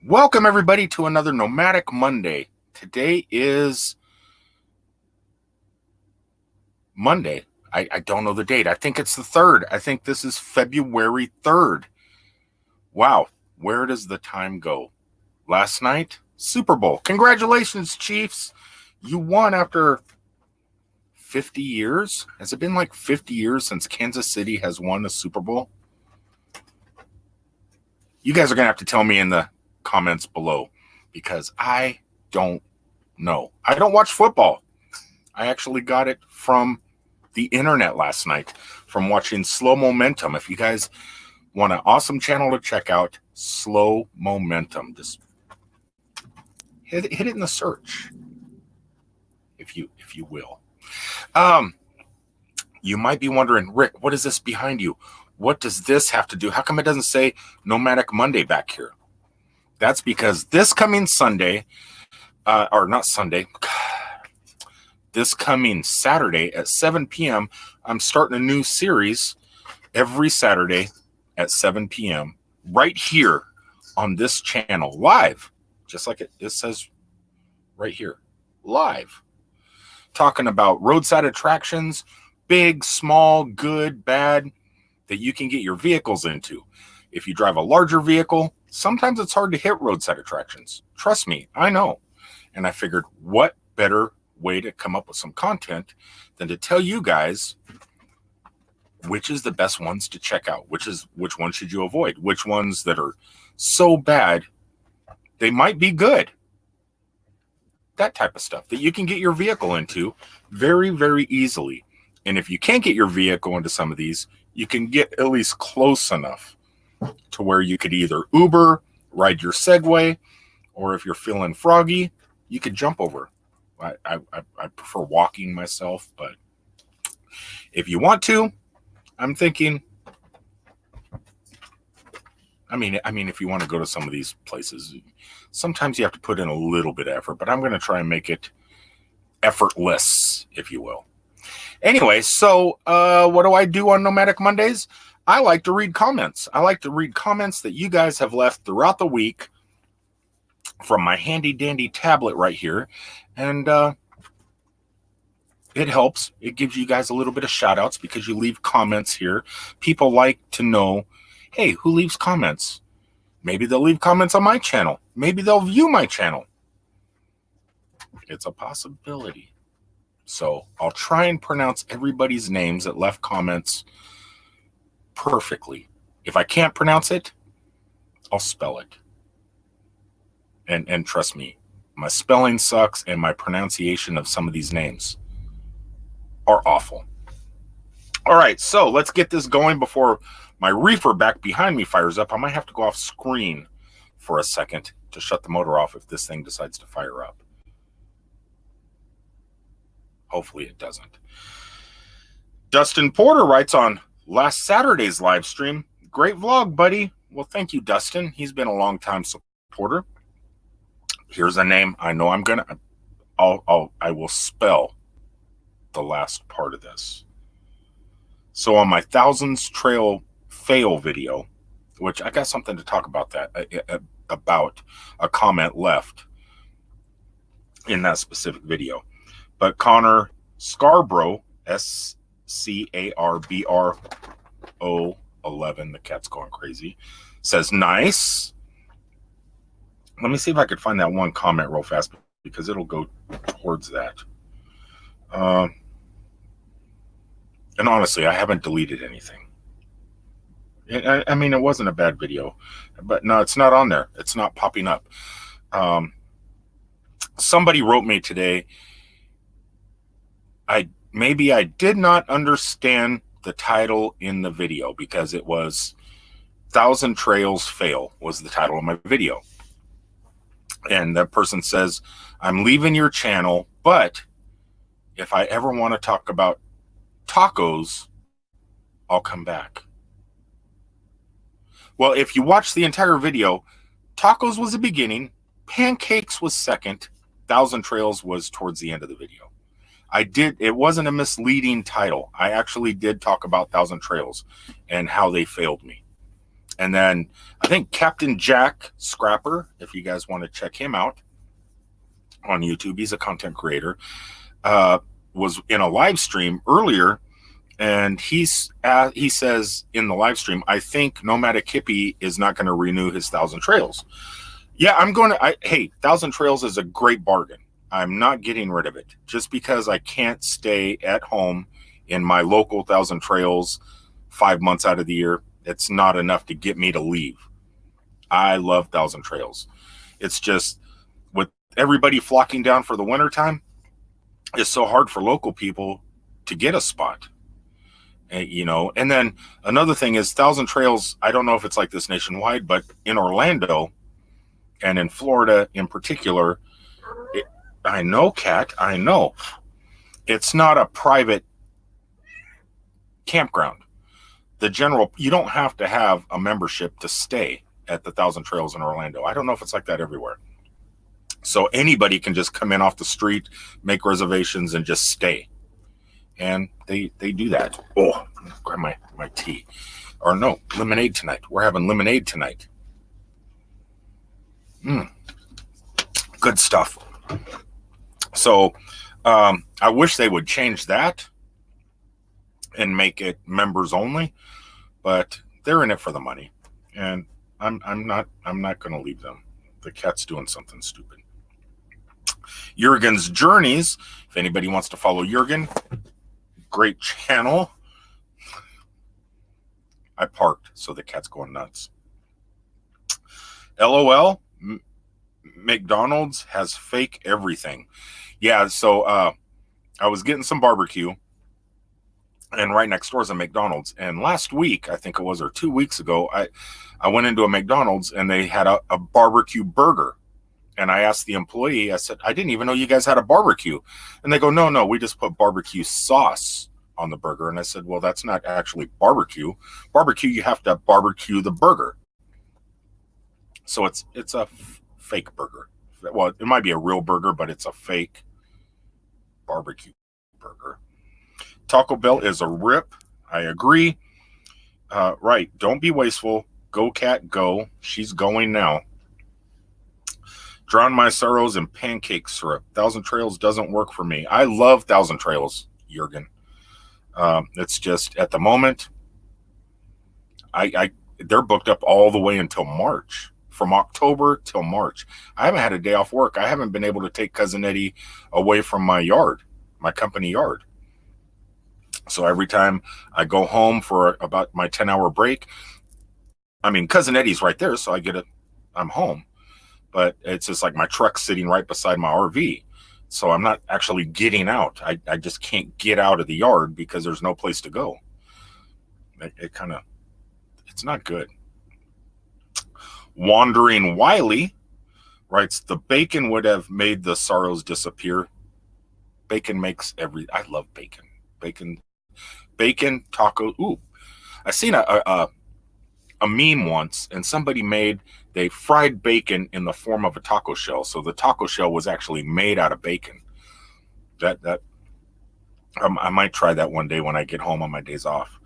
Welcome, everybody, to another Nomadic Monday. Today is Monday. I don't know the date. I think it's the 3rd. I think this is February 3rd. Wow, where does the time go? Last night, Super Bowl. Congratulations, Chiefs. You won after 50 years. Has it been like 50 years since Kansas City has won a Super Bowl? You guys are going to have to tell me in the comments below because I don't know. I don't watch football. I actually got it from the internet last night from watching Slow Momentum. If you guys want an awesome channel to check out, Slow Momentum, just hit it in the search, if you will. You might be wondering, Rick, what is this behind you? What does this have to do? How come it doesn't say Nomadic Monday back here? That's because this coming Sunday, or not Sunday, this coming Saturday at 7 p.m., I'm starting a new series every Saturday at 7 p.m. right here on this channel, live, just like it says right here, live, talking about roadside attractions, big, small, good, bad, that you can get your vehicles into. If you drive a larger vehicle, sometimes it's hard to hit roadside attractions. Trust me, I know. And I figured, what better way to come up with some content than to tell you guys which is the best ones to check out, which ones should you avoid, which ones that are so bad they might be good, that type of stuff that you can get your vehicle into very, very easily. And if you can't get your vehicle into some of these, you can get at least close enough to where you could either Uber, ride your Segway, or if you're feeling froggy, you could jump over. I prefer walking myself, but if you want to, I'm thinking, I mean, if you want to go to some of these places, sometimes you have to put in a little bit of effort, but I'm going to try and make it effortless, if you will. Anyway, so what do I do on Nomadic Mondays? I like to read comments. I like to read comments that you guys have left throughout the week from my handy dandy tablet right here. And it helps. It gives you guys a little bit of shout outs because you leave comments here. People like to know, hey, who leaves comments? Maybe they'll leave comments on my channel. Maybe they'll view my channel. It's a possibility. So I'll try and pronounce everybody's names that left comments perfectly. If I can't pronounce it, I'll spell it. And trust me, my spelling sucks and my pronunciation of some of these names are awful. All right, so let's get this going before my reefer back behind me fires up. I might have to go off screen for a second to shut the motor off if this thing decides to fire up. Hopefully it doesn't. Dustin Porter writes on last Saturday's live stream, great vlog, buddy. Well, thank you, Dustin. He's been a long time supporter. Here's a name. I know I will spell the last part of this. So on my Thousands Trail fail video, which I got something to talk about about a comment left in that specific video. But Connor Scarborough, SCARBRO 11, the cat's going crazy, says, nice. Let me see if I could find that one comment real fast because it'll go towards that. And honestly, I haven't deleted anything. I mean, it wasn't a bad video, but no, it's not on there. It's not popping up. Somebody wrote me today, maybe I did not understand the title in the video because it was Thousand Trails Fail was the title of my video. And that person says, I'm leaving your channel, but if I ever want to talk about tacos, I'll come back. Well, if you watch the entire video, tacos was the beginning, pancakes was second, Thousand Trails was towards the end of the video. It wasn't a misleading title. I actually did talk about Thousand Trails and how they failed me. And then I think Captain Jack Scrapper, if you guys want to check him out on YouTube, he's a content creator, was in a live stream earlier, and he says in the live stream, I think Nomadic Hippie is not going to renew his 1,000 Trails. Yeah, hey, 1,000 Trails is a great bargain. I'm not getting rid of it just because I can't stay at home in my local 1,000 Trails 5 months out of the year. It's not enough to get me to leave. I love 1,000 Trails. It's just with everybody flocking down for the wintertime, it's so hard for local people to get a spot. And then another thing is 1,000 Trails, I don't know if it's like this nationwide, but in Orlando and in Florida in particular, I know, Kat, I know. It's not a private campground. You don't have to have a membership to stay at the 1,000 Trails in Orlando. I don't know if it's like that everywhere. So anybody can just come in off the street, make reservations, and just stay. And they do that. Oh, grab my tea. Or no, lemonade tonight. We're having lemonade tonight. Good stuff. So I wish they would change that and make it members only, but they're in it for the money, and I'm not going to leave them. The cat's doing something stupid. Jurgen's Journeys. If anybody wants to follow Jurgen, great channel. I parked, so the cat's going nuts. LOL. McDonald's has fake everything. Yeah, so I was getting some barbecue, and right next door is a McDonald's. And last week, I think it was, or 2 weeks ago, I went into a McDonald's and they had a barbecue burger. And I asked the employee, I said, I didn't even know you guys had a barbecue. And they go, no, we just put barbecue sauce on the burger. And I said, well, that's not actually barbecue. Barbecue, you have to barbecue the burger. So it's a fake burger. Well, it might be a real burger, but it's a fake barbecue burger. Taco Bell is a rip. I agree. Right. Don't be wasteful. Go, cat, go. She's going now. Drown my sorrows in pancake syrup. 1,000 Trails doesn't work for me. I love 1,000 Trails, Jurgen. It's just at the moment, they're booked up all the way until March. From October till March. I haven't had a day off work. I haven't been able to take Cousin Eddie away from my yard, my company yard. So every time I go home for about my 10-hour break, I mean, Cousin Eddie's right there, so I'm home. But it's just like my truck's sitting right beside my RV. So I'm not actually getting out. I just can't get out of the yard because there's no place to go. It's not good. Wandering Wiley writes, the bacon would have made the sorrows disappear. Bacon makes I love bacon. Bacon, taco. Ooh, I seen a meme once, and somebody they fried bacon in the form of a taco shell. So the taco shell was actually made out of bacon. I might try that one day when I get home on my days off.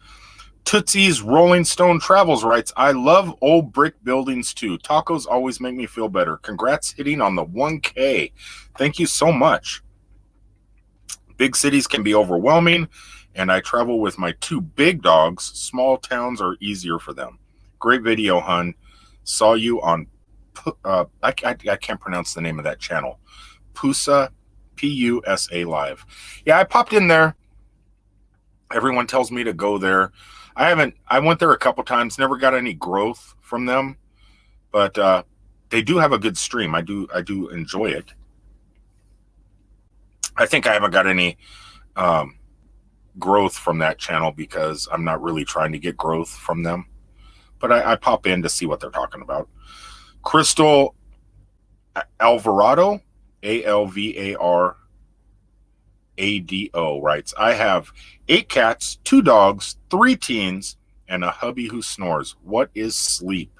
Tootsie's Rolling Stone Travels writes, I love old brick buildings too. Tacos always make me feel better. Congrats hitting on the 1K. Thank you so much. Big cities can be overwhelming, and I travel with my 2 big dogs. Small towns are easier for them. Great video, hun. Saw you on, I can't pronounce the name of that channel. Pusa, Pusa Live. Yeah, I popped in there. Everyone tells me to go there. I went there a couple times, never got any growth from them, but they do have a good stream. I do enjoy it. I think I haven't got any growth from that channel because I'm not really trying to get growth from them, but I pop in to see what they're talking about. Crystal Alvarado, Alvarado writes, I have 8 cats, 2 dogs, 3 teens, and a hubby who snores. What is sleep?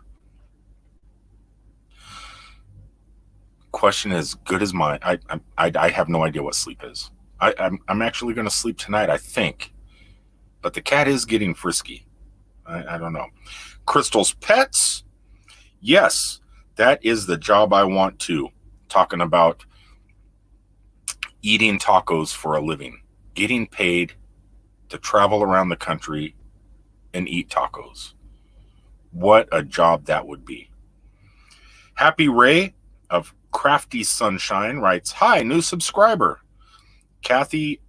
Question as good as mine. I have no idea what sleep is. I'm actually going to sleep tonight, I think, but the cat is getting frisky. I don't know. Crystal's Pets. Yes, that is the job I want too. Talking about eating tacos for a living, getting paid to travel around the country and eat tacos. What a job that would be. Happy Ray of Crafty Sunshine writes, hi, new subscriber. Kathy,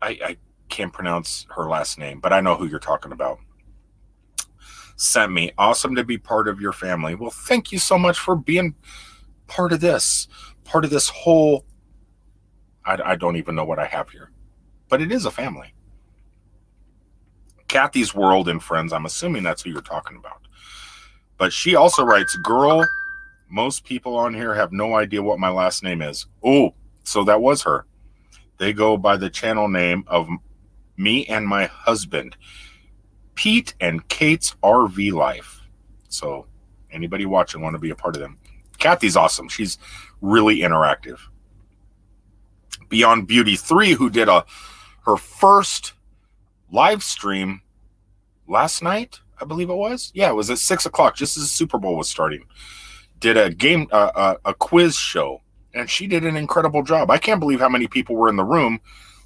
I can't pronounce her last name, but I know who you're talking about. Sent me. Awesome to be part of your family. Well, thank you so much for being part of this whole, I don't even know what I have here, but it is a family. Kathy's World and Friends, I'm assuming that's who you're talking about. But she also writes, girl, most people on here have no idea what my last name is. Oh, so that was her. They go by the channel name of me and my husband, Pete and Kate's RV Life. So anybody watching want to be a part of them. Kathy's awesome. She's really interactive. Beyond Beauty 3, who did her first live stream last night, I believe it was. Yeah, it was at 6 o'clock, just as the Super Bowl was starting. Did a quiz show, and she did an incredible job. I can't believe how many people were in the room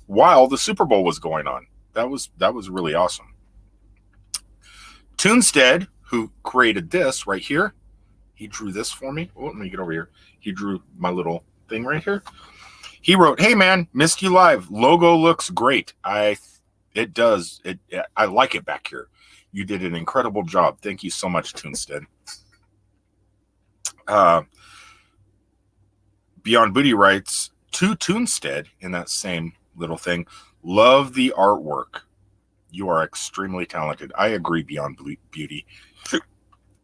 while the Super Bowl was going on. That was really awesome. Toonstead, who created this right here, he drew this for me. Oh, let me get over here. He drew my little thing right here. He wrote, hey man, missed you live. Logo looks great. It does. I like it back here. You did an incredible job. Thank you so much, Toonstead. Beyond Booty writes, to Toonstead in that same little thing, love the artwork. You are extremely talented. I agree, Beyond Beauty.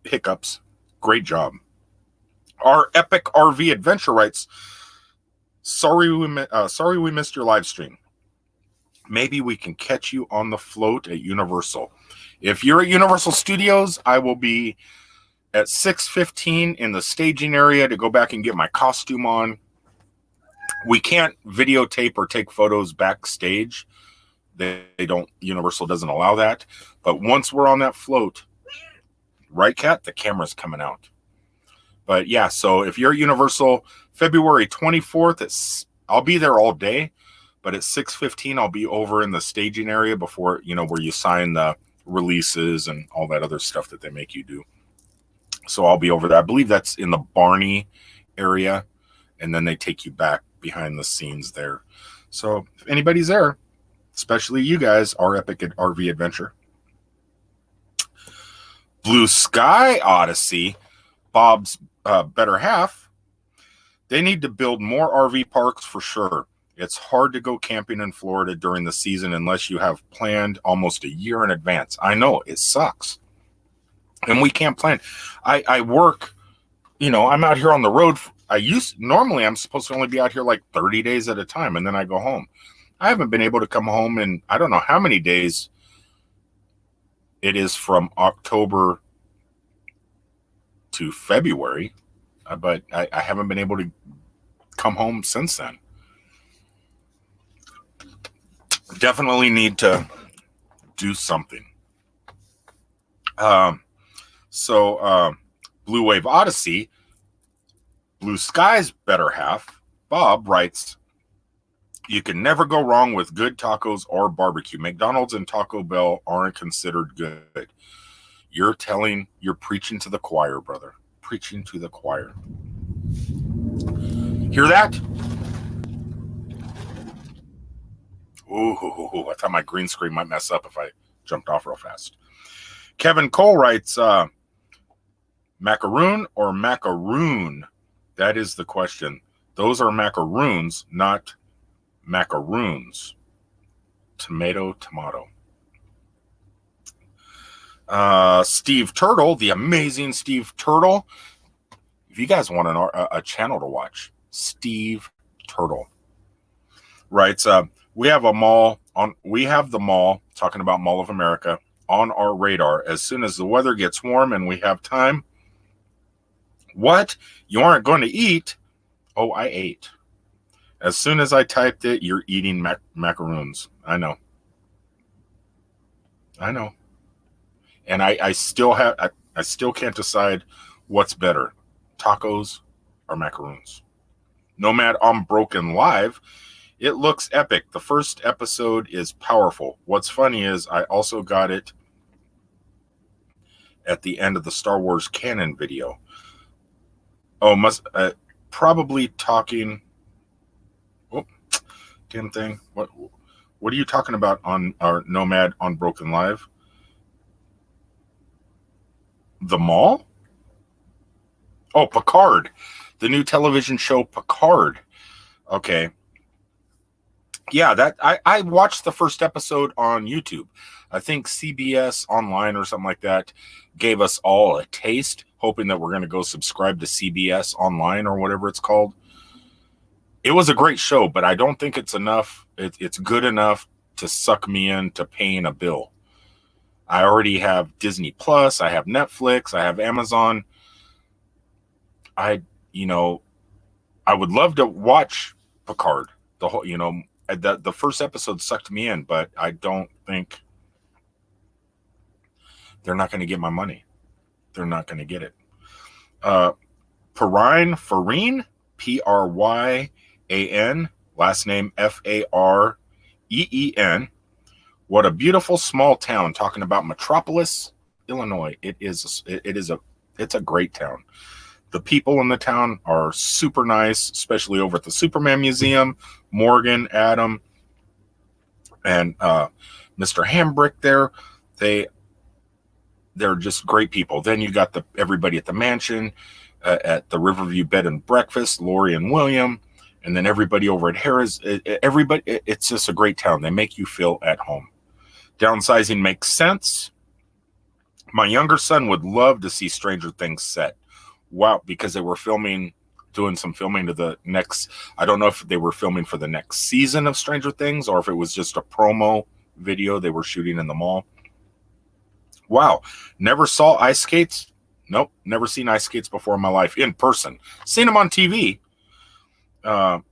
Hiccups. Great job. Our Epic RV Adventure writes, sorry we missed your live stream. Maybe we can catch you on the float at Universal. If you're at Universal Studios, I will be at 6:15 in the staging area to go back and get my costume on. We can't videotape or take photos backstage. Universal doesn't allow that. But once we're on that float, right, Kat? The camera's coming out. But yeah, so if you're at Universal, February 24th, I'll be there all day. But at 6:15, I'll be over in the staging area before, where you sign the releases and all that other stuff that they make you do. So I'll be over there. I believe that's in the Barney area. And then they take you back behind the scenes there. So if anybody's there, especially you guys, our Epic RV Adventure. Blue Sky Odyssey, Bob's better half. They need to build more RV parks for sure. It's hard to go camping in Florida during the season unless you have planned almost a year in advance. I know, it sucks. And we can't plan. I work, I'm out here on the road. Normally I'm supposed to only be out here like 30 days at a time, and then I go home. I haven't been able to come home in, I don't know how many days it is from October to February, but I haven't been able to come home since then. Definitely need to do something. Blue Wave Odyssey, Blue Sky's better half, Bob writes, you can never go wrong with good tacos or barbecue. McDonald's and Taco Bell aren't considered good. You're preaching to the choir, brother. Preaching to the choir. Hear that? Ooh, I thought my green screen might mess up if I jumped off real fast. Kevin Cole writes, macaroon or macaroon? That is the question. Those are macaroons, not macaroons. Tomato. Steve Turtle, the amazing Steve Turtle. If you guys want a channel to watch, Steve Turtle writes, we have the mall, talking about Mall of America, on our radar. As soon as the weather gets warm and we have time. What? You aren't going to eat? Oh, I ate. As soon as I typed it, you're eating macaroons. I know. And I still I still can't decide what's better, tacos or macaroons. Nomad on Broken Live. It looks epic. The first episode is powerful. What's funny is I also got it at the end of the Star Wars canon video. Oh, probably talking. Oh, damn thing. What are you talking about on our Nomad on Broken Live? The mall? Oh, Picard. The new television show Picard. Okay. Yeah, that I watched the first episode on YouTube. I think CBS Online or something like that gave us all a taste, hoping that we're going to go subscribe to CBS Online or whatever it's called. It was a great show, but I don't think it's enough. It's good enough to suck me into paying a bill. I already have Disney Plus, I have Netflix, I have Amazon. I would love to watch Picard. The whole, the first episode sucked me in, but I don't think they're not going to get my money. They're not going to get it. Farine, Pryan, last name Fareen. What a beautiful small town. Talking about Metropolis, Illinois. It's a great town. The people in the town are super nice, especially over at the Superman Museum. Morgan, Adam, and Mr. Hambrick there. They're just great people. Then you got everybody at the mansion, at the Riverview Bed and Breakfast, Lori and William, and then everybody over at Harrah's. It's just a great town. They make you feel at home. Downsizing makes sense. My younger son would love to see Stranger Things set. Wow, because they were doing some filming to the next. I don't know if they were filming for the next season of Stranger Things or if it was just a promo video they were shooting in the mall. Wow, never saw ice skates. Nope, never seen ice skates before in my life in person. Seen them on TV. Damn,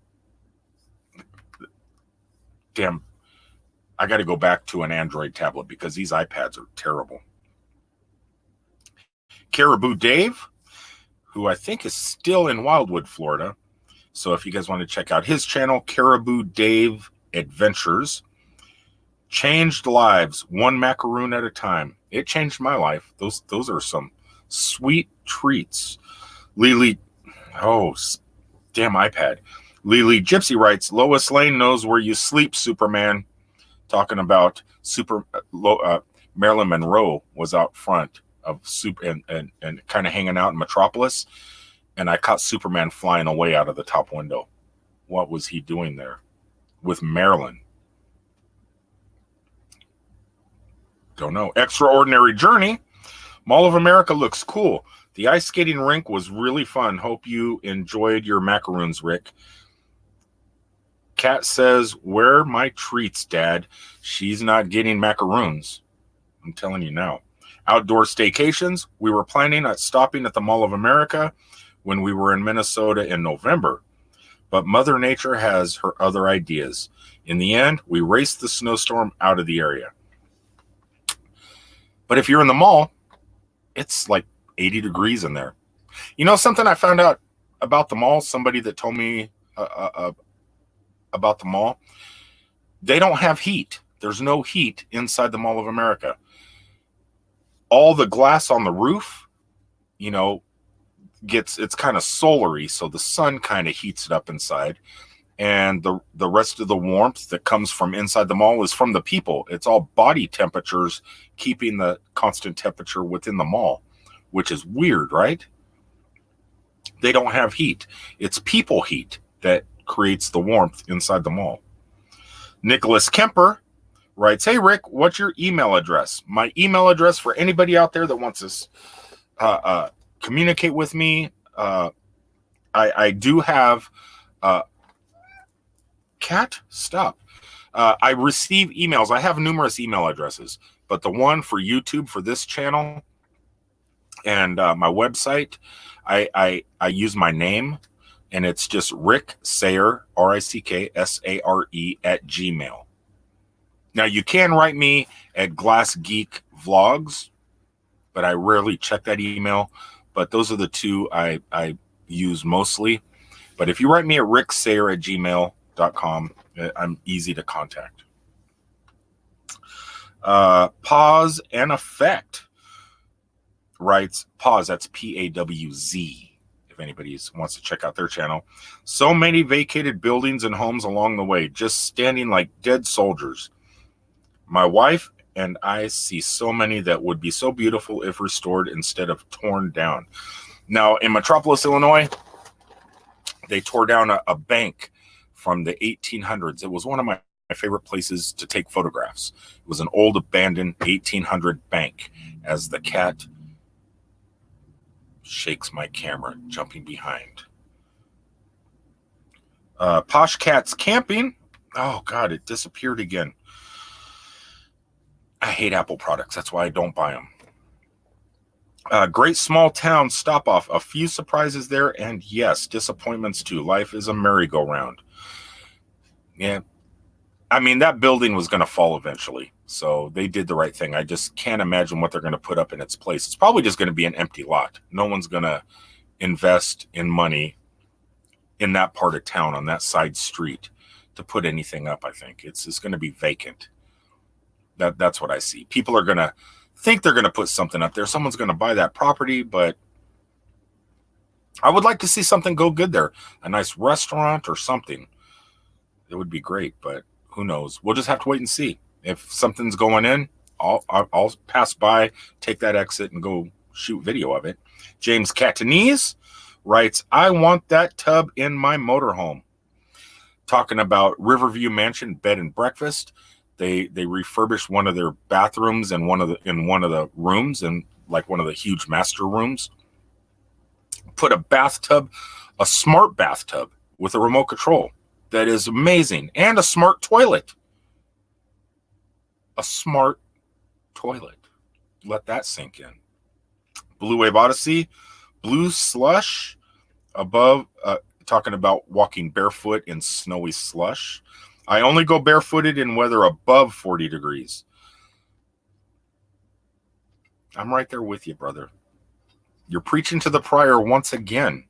I got to go back to an Android tablet because these iPads are terrible. Caribou Dave, who I think is still in Wildwood, Florida. So if you guys want to check out his channel, Caribou Dave Adventures. Changed lives, one macaroon at a time. It changed my life. Those are some sweet treats. Lily, oh, damn iPad. Lily Gypsy writes, Lois Lane knows where you sleep, Superman. Talking about Marilyn Monroe was out front of and kind of hanging out in Metropolis, and I caught Superman flying away out of the top window. What was he doing there with Marilyn? Don't know. Extraordinary Journey. Mall of America looks cool. The ice skating rink was really fun. Hope you enjoyed your macaroons, Rick. Kat says, where are my treats, Dad? She's not getting macaroons. I'm telling you now. Outdoor staycations. We were planning on stopping at the Mall of America when we were in Minnesota in November, but Mother Nature has her other ideas. In the end, we raced the snowstorm out of the area. But if you're in the mall, it's like 80 degrees in there. You know something I found out about the mall? Somebody that told me about the mall. They don't have heat. There's no heat inside the Mall of America. All the glass on the roof, it's kind of solary, so the sun kind of heats it up inside. And the rest of the warmth that comes from inside the mall is from the people. It's all body temperatures keeping the constant temperature within the mall, which is weird, right? They don't have heat. It's people heat that creates the warmth inside the mall. Nicholas Kemper writes, hey, Rick, what's your email address? My email address for anybody out there that wants to communicate with me, I do have... Cat, stop. I receive emails. I have numerous email addresses, but the one for YouTube for this channel and my website, I use my name, and it's just Rick Sayer, RICKSARE @gmail. Now you can write me at Glass Geek Vlogs but I rarely check that email. But those are the two I use mostly. But if you write me at ricksayer@gmail.com, I'm easy to contact. Pause and Effect writes, Pause, that's Pawz, if anybody wants to check out their channel. So many vacated buildings and homes along the way, just standing like dead soldiers. My wife and I see so many that would be so beautiful if restored instead of torn down. Now, in Metropolis, Illinois, they tore down a bank from the 1800s. It was one of my favorite places to take photographs. It was an old abandoned 1800 bank. As the cat shakes my camera, jumping behind. Posh Cats Camping. Oh, God, it disappeared again. I hate Apple products. That's why I don't buy them. Great small town stop off. A few surprises there, and yes, disappointments too. Life is a merry-go-round. Yeah. I mean, that building was going to fall eventually, so they did the right thing. I just can't imagine what they're going to put up in its place. It's probably just going to be an empty lot. No one's going to invest in money in that part of town on that side street to put anything up, I think. It's going to be vacant. That's what I see. People are going to think they're going to put something up there. Someone's going to buy that property, but I would like to see something go good there. A nice restaurant or something. It would be great, but who knows? We'll just have to wait and see. If something's going in, I'll pass by, take that exit, and go shoot video of it. James Catanese writes, I want that tub in my motorhome. Talking about Riverview Mansion bed and breakfast. They refurbished one of their bathrooms in one of the rooms, and like one of the huge master rooms. Put a bathtub, a smart bathtub with a remote control. That is amazing. And a smart toilet. A smart toilet. Let that sink in. Blue Wave Odyssey. Blue slush above, talking about walking barefoot in snowy slush. I only go barefooted in weather above 40 degrees. I'm right there with you, brother. You're preaching to the prior once again.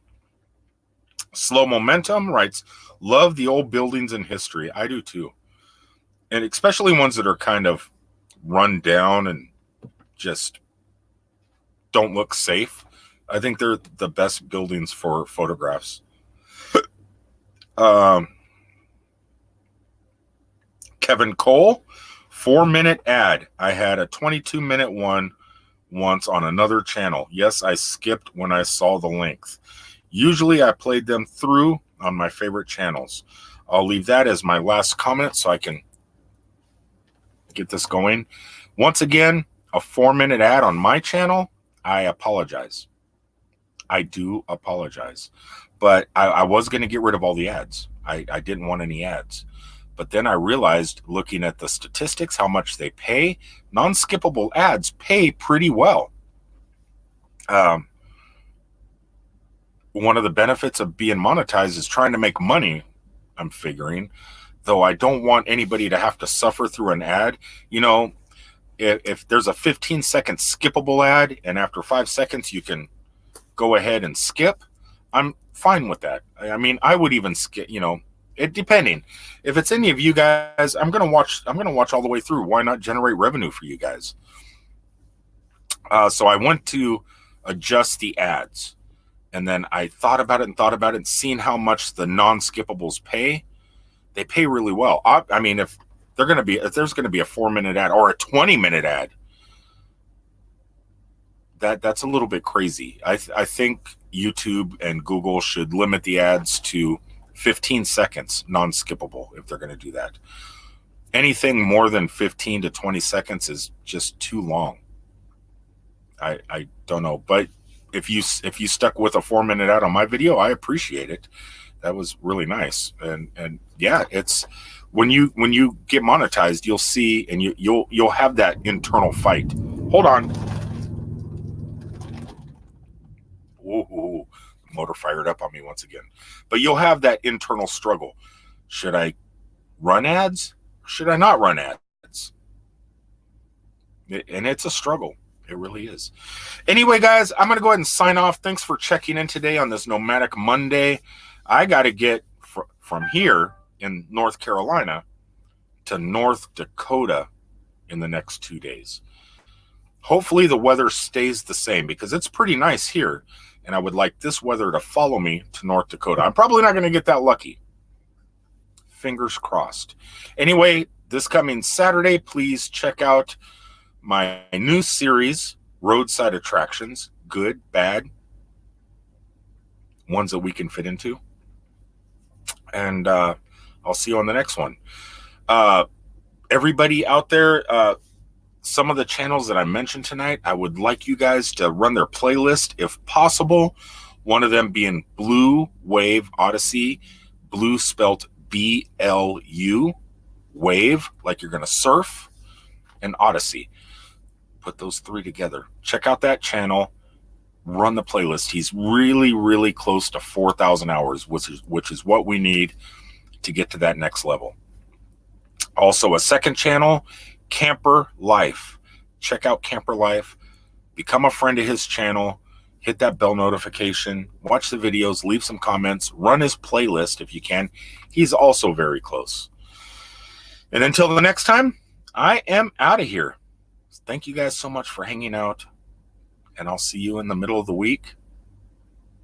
Slow Momentum writes, love the old buildings in history. I do too. And especially ones that are kind of run down and just don't look safe. I think they're the best buildings for photographs. Kevin Cole, 4-minute ad. I had a 22-minute one once on another channel. Yes, I skipped when I saw the length. Usually I played them through on my favorite channels. I'll leave that as my last comment so I can get this going. Once again, a 4-minute ad on my channel. I apologize. I do apologize. But I was going to get rid of all the ads. I didn't want any ads. But then I realized, looking at the statistics, how much they pay, non-skippable ads pay pretty well. One of the benefits of being monetized is trying to make money, I'm figuring, though I don't want anybody to have to suffer through an ad. You know, if there's a 15-second skippable ad and after 5 seconds you can go ahead and skip, I'm fine with that. I mean, I would even skip, you know, it depending. If it's any of you guys, I'm gonna watch all the way through. Why not generate revenue for you guys? So I went to adjust the ads, and then I thought about it and seeing how much the non-skippables pay. They pay really well. I mean, if there's gonna be a 4-minute ad or a 20-minute ad, that's a little bit crazy. I think YouTube and Google should limit the ads to 15 seconds non-skippable if they're going to do that. Anything more than 15 to 20 seconds is just too long. I don't know, but if you stuck with a 4-minute ad on my video, I appreciate it. That was really nice. And yeah, it's when you get monetized, you'll see, and you'll have that internal fight. Hold on. Ooh, motor fired up on me once again. But you'll have that internal struggle. Should I run ads? Should I not run ads? And it's a struggle. It really is. Anyway, guys, I'm going to go ahead and sign off. Thanks for checking in today on this Nomadic Monday. I got to get from here in North Carolina to North Dakota in the next 2 days. Hopefully the weather stays the same because it's pretty nice here, and I would like this weather to follow me to North Dakota. I'm probably not going to get that lucky. Fingers crossed. Anyway, this coming Saturday, please check out my new series, Roadside Attractions, good, bad, ones that we can fit into. And I'll see you on the next one. Everybody out there, some of the channels that I mentioned tonight, I would like you guys to run their playlist if possible. One of them being Blue Wave Odyssey, blue spelt BLU, wave, like you're going to surf, and Odyssey. Put those three together. Check out that channel. Run the playlist. He's really, really close to 4,000 hours, which is what we need to get to that next level. Also, a second channel, Camper Life. Check out Camper Life. Become a friend of his channel. Hit that bell notification. Watch the videos. Leave some comments. Run his playlist if you can. He's also very close. And until the next time, I am out of here. Thank you guys so much for hanging out. And I'll see you in the middle of the week.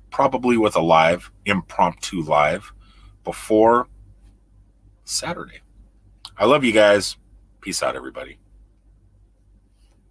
Probably with a live, impromptu live, before Saturday. I love you guys. Peace out, everybody.